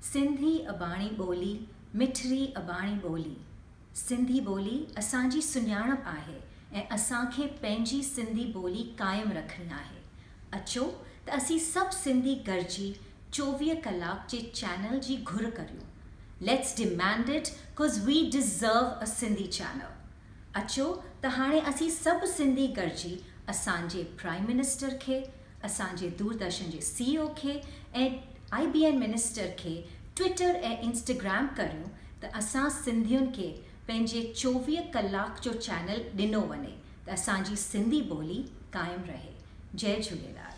सिंधी अबाणी ॿोली मिठड़ी अबाणी ॿोली। सिंधी ॿोली असांजी सुञाणप आहे ऐं असांखे पंहिंजी सिंधी ॿोली क़ाइमु रखणी आहे। अचो त असीं सभु सिंधी गॾिजी 24 कलाक जे चैनल जी घुर करियूं। Let's demand it because we deserve a Sindhi channel. अचो त हाणे असीं सभु सिंधी गॾिजी असांजे प्राइम मिनिस्टर खे, असांजे दूरदर्शन जे CEO खे ऐं IBN मिनिस्टर खे ट्विटर ऐं इंस्टाग्राम करियूं त असां सिंधियुनि खे पंहिंजे 24 कलाक जो चैनल ॾिनो वञे त असांजी सिंधी ॿोली क़ाइमु रहे। जय झूलेलाल।